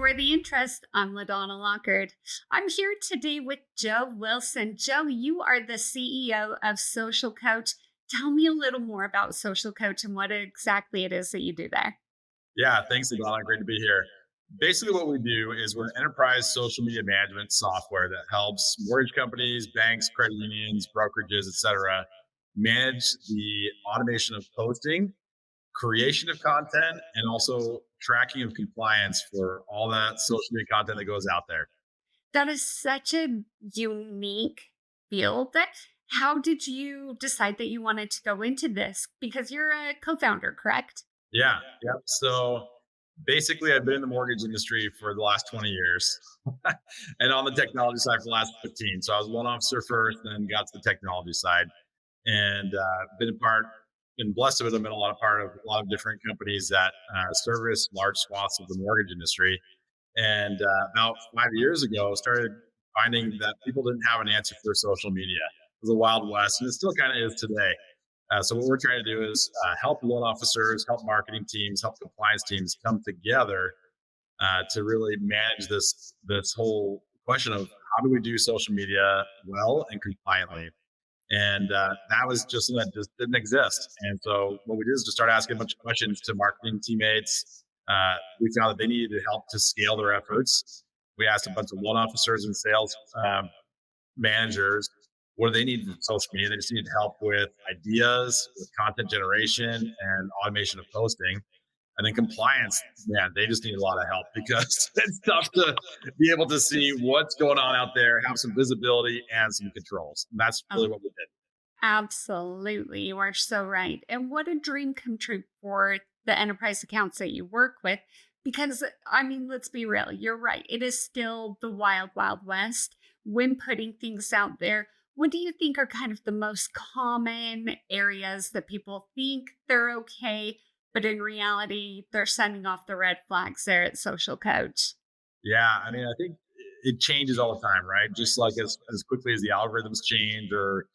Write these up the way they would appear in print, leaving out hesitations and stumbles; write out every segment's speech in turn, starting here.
for the interest. I'm LaDonna Lockard. I'm here today with Joe Wilson. Joe, you are the CEO of Social Coach. Tell me a little more about Social Coach and what exactly it is that you do there. Yeah, thanks, Ivana. Great to be here. Basically, what we do is we're an enterprise social media management software that helps mortgage companies, banks, credit unions, brokerages, et cetera, manage the automation of posting, creation of content, and also tracking of compliance for all that social media content that goes out there. That is such a unique field. How did you decide that you wanted to go into this? Because you're a co founder, correct? Yeah, yep. So basically, I've been in the mortgage industry for the last 20 years and on the technology side for the last 15. So I was a loan officer first, then got to the technology side and been blessed with them in a lot of part of a lot of different companies that service large swaths of the mortgage industry. And about 5 years ago, started finding that people didn't have an answer for social media. It was a wild west, and it still kind of is today. So what we're trying to do is help loan officers, help marketing teams, help compliance teams come together to really manage this whole question of how do we do social media well and compliantly. And that was just something that just didn't exist. And so what we did is just start asking a bunch of questions to marketing teammates. We found that they needed help to scale their efforts. We asked a bunch of loan officers and sales managers, what do they need from social media? They just need help with ideas, with content generation, and automation of posting. And then compliance, man, they just need a lot of help because it's tough to be able to see what's going on out there, have some visibility and some controls. And that's really Oh, what we did. absolutely. You are so right. And what a dream come true for the enterprise accounts that you work with. Because, I mean, let's be real, you're right. It is still the wild, wild west when putting things out there. What do you think are kind of the most common areas that people think they're okay, but in reality, they're sending off the red flags there at Social Coach? Yeah, I mean, I think it changes all the time, right? Just like as quickly as the algorithms change or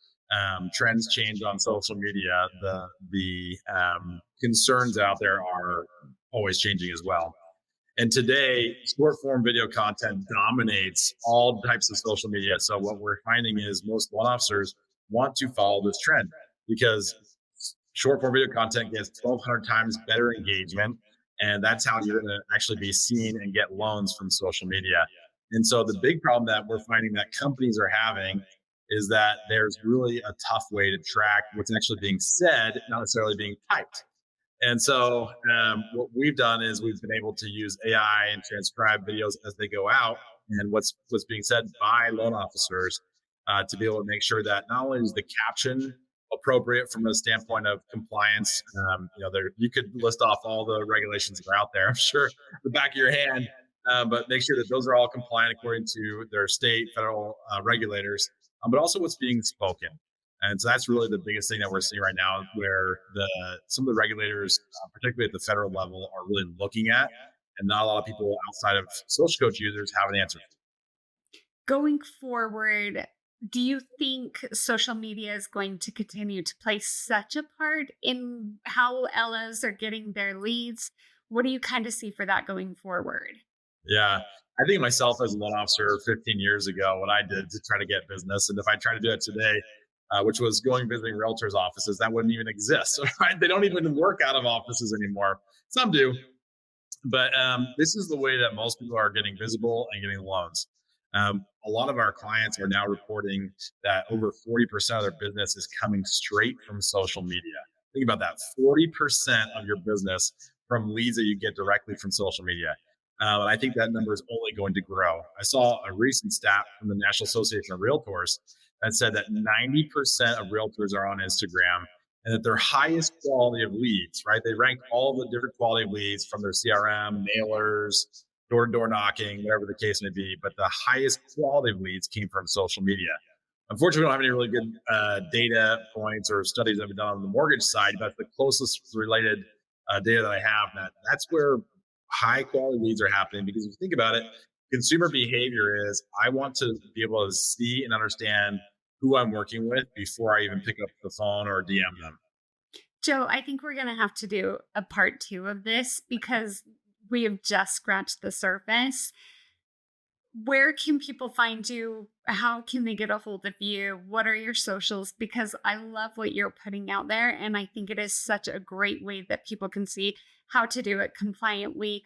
trends change on social media, the concerns out there are always changing as well. And today, short form video content dominates all types of social media. So what we're finding is most loan officers want to follow this trend because short form video content gets 1,200 times better engagement. And that's how you're going to actually be seen and get loans from social media. And so the big problem that we're finding that companies are having is that there's really a tough way to track what's actually being said, not necessarily being typed. And so what we've done is we've been able to use AI and transcribe videos as they go out and what's being said by loan officers to be able to make sure that not only is the caption appropriate from a standpoint of compliance, there you could list off all the regulations that are out there. I'm sure the back of your hand, but make sure that those are all compliant according to their state, federal regulators, but also what's being spoken. And so that's really the biggest thing that we're seeing right now, where the some of the regulators, particularly at the federal level, are really looking at, and not a lot of people outside of social coach users have an answer. Going forward, do you think social media is going to continue to play such a part in how LOs are getting their leads? What do you kind of see for that going forward? Yeah, I think myself as a loan officer 15 years ago, what I did to try to get business, and if I try to do it today, which was going visiting realtors' offices, that wouldn't even exist. Right? They don't even work out of offices anymore. Some do, but this is the way that most people are getting visible and getting loans. A lot of our clients are now reporting that over 40% of their business is coming straight from social media. Think about that, 40% of your business from leads that you get directly from social media. And I think that number is only going to grow. I saw a recent stat from the National Association of Realtors that said that 90% of realtors are on Instagram and that their highest quality of leads, right? They rank all the different quality of leads from their CRM, mailers, door to door knocking, whatever the case may be. But the highest quality of leads came from social media. Unfortunately, we don't have any really good data points or studies that have been done on the mortgage side, but the closest related data that I have, that's where high quality leads are happening. Because if you think about it, consumer behavior is I want to be able to see and understand who I'm working with before I even pick up the phone or DM them. Joe, I think we're going to have to do a part two of this because we have just scratched the surface. Where can people find you? How can they get a hold of you? What are your socials? Because I love what you're putting out there. And I think it is such a great way that people can see how to do it compliantly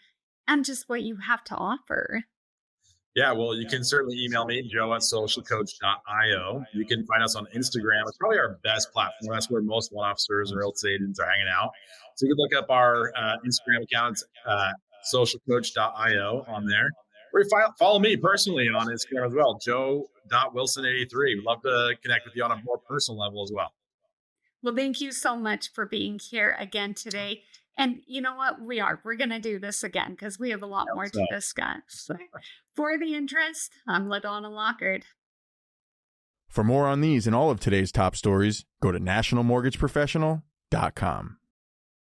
and just what you have to offer. Yeah, well, you can certainly email me, joe@socialcoach.io. You can find us on Instagram. It's probably our best platform. That's where most loan officers and real estate agents are hanging out. So you can look up our Instagram accounts, socialcoach.io on there. Or you follow me personally on Instagram as well, joe.wilson83. We'd love to connect with you on a more personal level as well. Well, thank you so much for being here again today. And you know what? We're going to do this again because we have a lot more So, to discuss. For the interest, I'm LaDonna Lockard. For more on these and all of today's top stories, go to nationalmortgageprofessional.com.